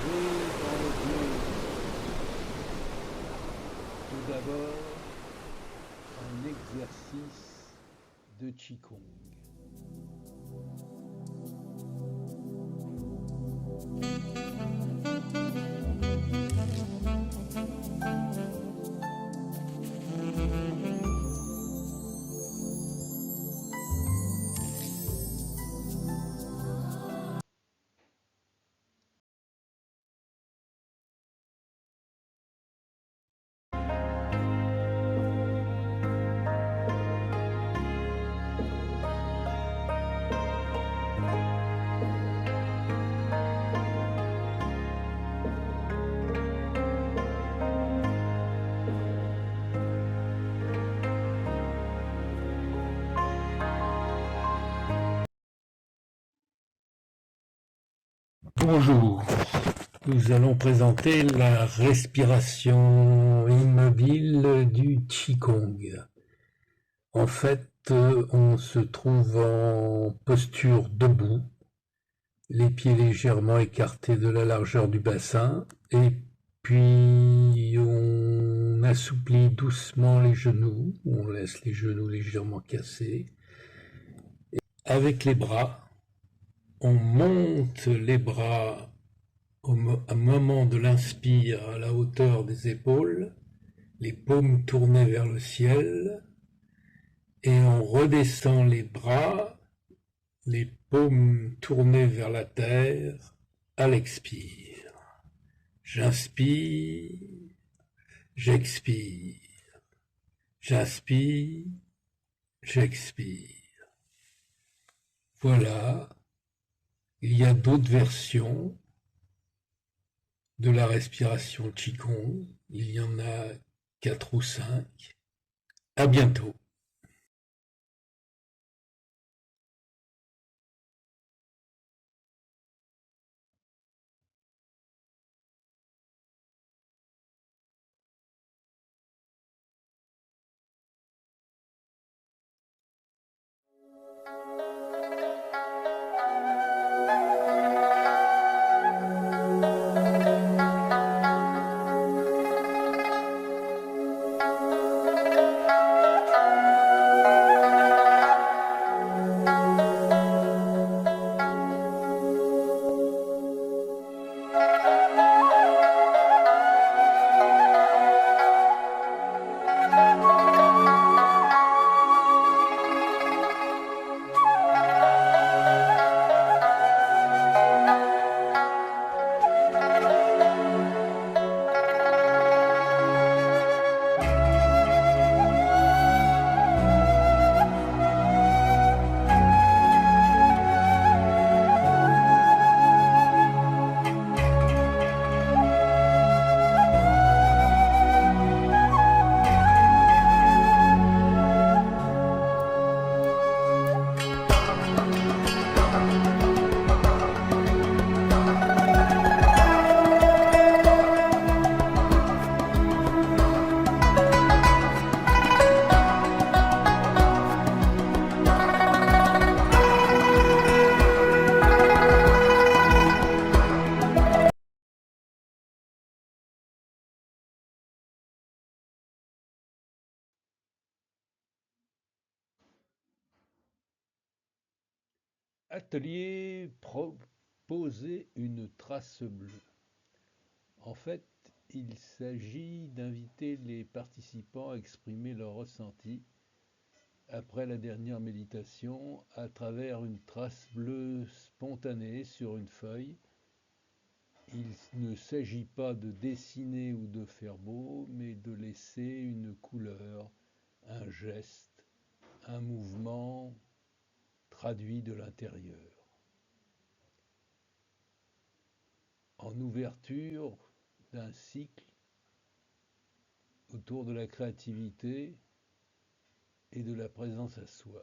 plonger dans le bleu. Tout d'abord, un exercice de Qigong. Bonjour, nous allons présenter la respiration immobile du Qigong. En fait, on se trouve en posture debout, les pieds légèrement écartés de la largeur du bassin, et puis on assouplit doucement les genoux, on laisse les genoux légèrement cassés. Avec les bras, on monte les bras au moment de l'inspire à la hauteur des épaules, les paumes tournées vers le ciel, et on redescend les bras, les paumes tournées vers la terre, à l'expire. J'inspire, j'expire, j'inspire, j'expire. Voilà, il y a d'autres versions de la respiration Qigong, il y en a 4 ou 5. À bientôt. Atelier proposer une trace bleue. En fait, il s'agit d'inviter les participants à exprimer leur ressenti après la dernière méditation à travers une trace bleue spontanée sur une feuille. Il ne s'agit pas de dessiner ou de faire beau, mais de laisser une couleur, un geste, un mouvement traduit de l'intérieur. En ouverture d'un cycle autour de la créativité et de la présence à soi.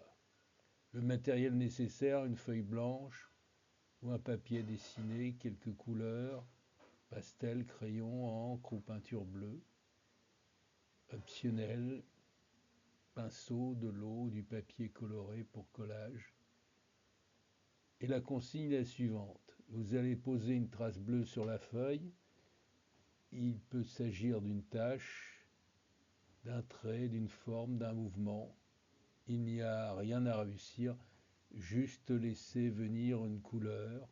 Le matériel nécessaire, une feuille blanche ou un papier dessiné, quelques couleurs, pastel, crayon, encre ou peinture bleue. Optionnel, pinceau, de l'eau, du papier coloré pour collage. Et la consigne est la suivante. Vous allez poser une trace bleue sur la feuille. Il peut s'agir d'une tache, d'un trait, d'une forme, d'un mouvement. Il n'y a rien à réussir, juste laisser venir une couleur,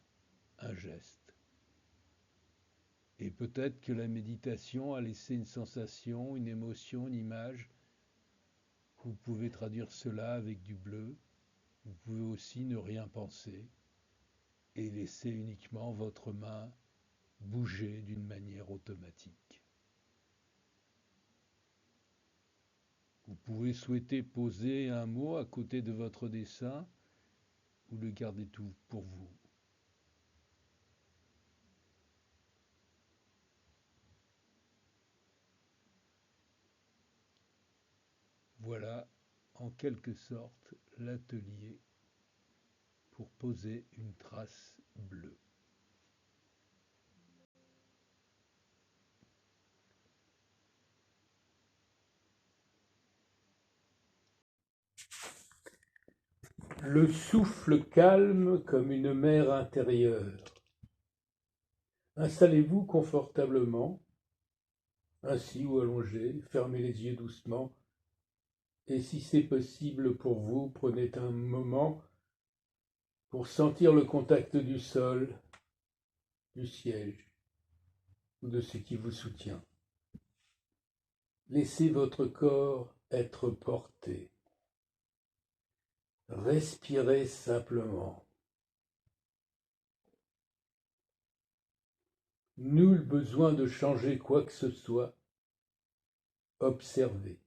un geste. Et peut-être que la méditation a laissé une sensation, une émotion, une image. Vous pouvez traduire cela avec du bleu. Vous pouvez aussi ne rien penser et laisser uniquement votre main bouger d'une manière automatique. Vous pouvez souhaiter poser un mot à côté de votre dessin ou le garder tout pour vous. Voilà, en quelque sorte, l'atelier pour poser une trace bleue. Le souffle calme comme une mer intérieure. Installez-vous confortablement, assis ou allongé, fermez les yeux doucement, et si c'est possible pour vous, prenez un moment pour sentir le contact du sol, du siège ou de ce qui vous soutient. Laissez votre corps être porté. Respirez simplement. Nul besoin de changer quoi que ce soit. Observez.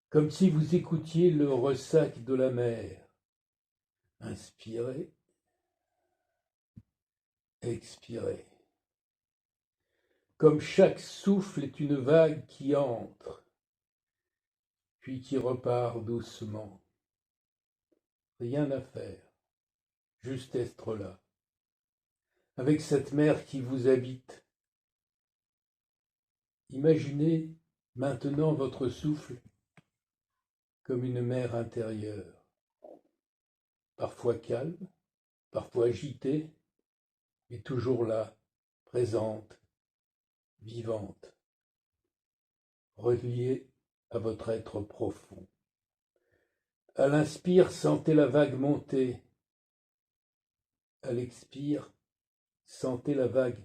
Comme si vous écoutiez le ressac de la mer. Inspirez. Expirez. Comme chaque souffle est une vague qui entre, puis qui repart doucement. Rien à faire, juste être là, avec cette mer qui vous habite. Imaginez maintenant votre souffle comme une mer intérieure, parfois calme, parfois agitée, mais toujours là, présente, vivante, reliée à votre être profond. À l'inspire, sentez la vague monter. À l'expire, sentez la vague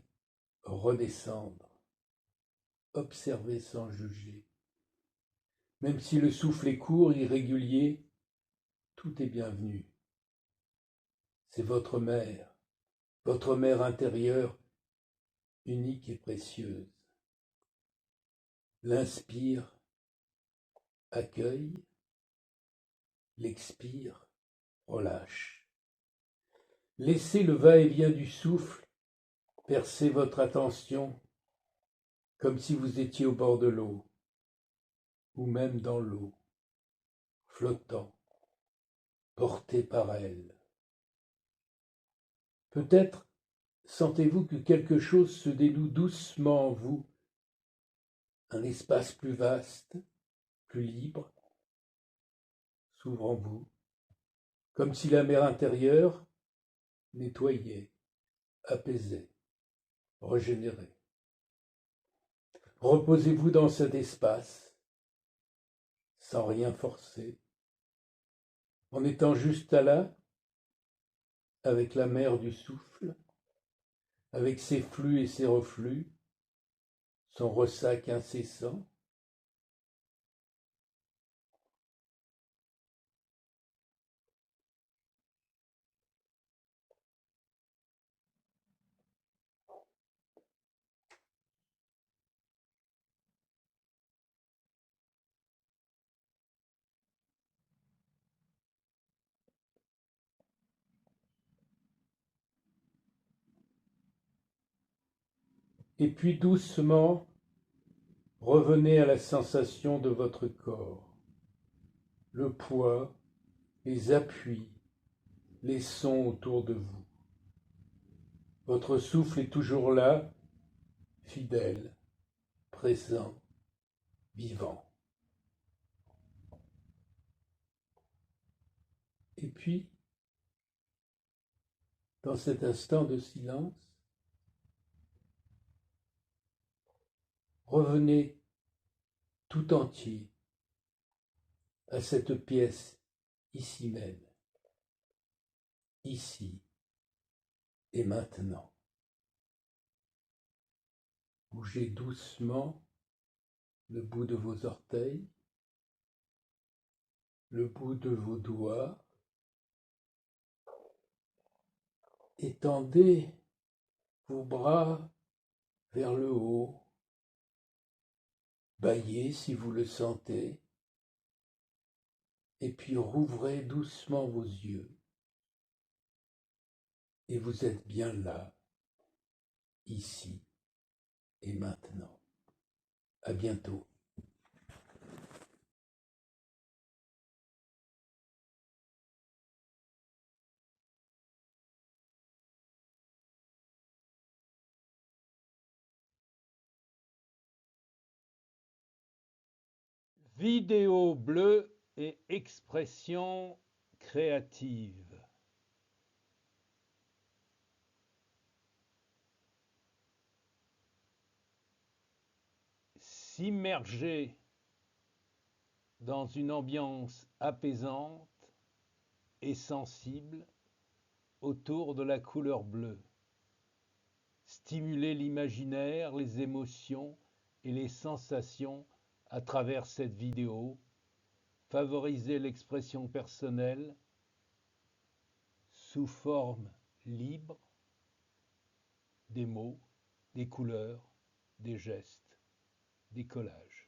redescendre. Observez sans juger. Même si le souffle est court, irrégulier, tout est bienvenu. C'est votre mère intérieure, unique et précieuse. L'inspire, accueille, l'expire, relâche. Laissez le va-et-vient du souffle percer votre attention comme si vous étiez au bord de l'eau, ou même dans l'eau, flottant, porté par elle. Peut-être sentez-vous que quelque chose se dénoue doucement en vous, un espace plus vaste, plus libre, s'ouvre en vous, comme si la mer intérieure nettoyait, apaisait, régénérait. Reposez-vous dans cet espace, sans rien forcer, en étant juste là, avec la mer du souffle, avec ses flux et ses reflux, son ressac incessant. Et puis doucement, revenez à la sensation de votre corps, le poids, les appuis, les sons autour de vous. Votre souffle est toujours là, fidèle, présent, vivant. Et puis, Dans cet instant de silence, revenez tout entier à cette pièce ici même, ici et maintenant. Bougez doucement le bout de vos orteils, le bout de vos doigts. Étendez vos bras vers le haut. Bâillez si vous le sentez. Et puis rouvrez doucement vos yeux. Et vous êtes bien là, ici et maintenant. À bientôt. Vidéo bleue et expression créative. S'immerger dans une ambiance apaisante et sensible autour de la couleur bleue. Stimuler l'imaginaire, les émotions et les sensations à travers cette vidéo. Favoriser l'expression personnelle sous forme libre des mots, des couleurs, des gestes, des collages.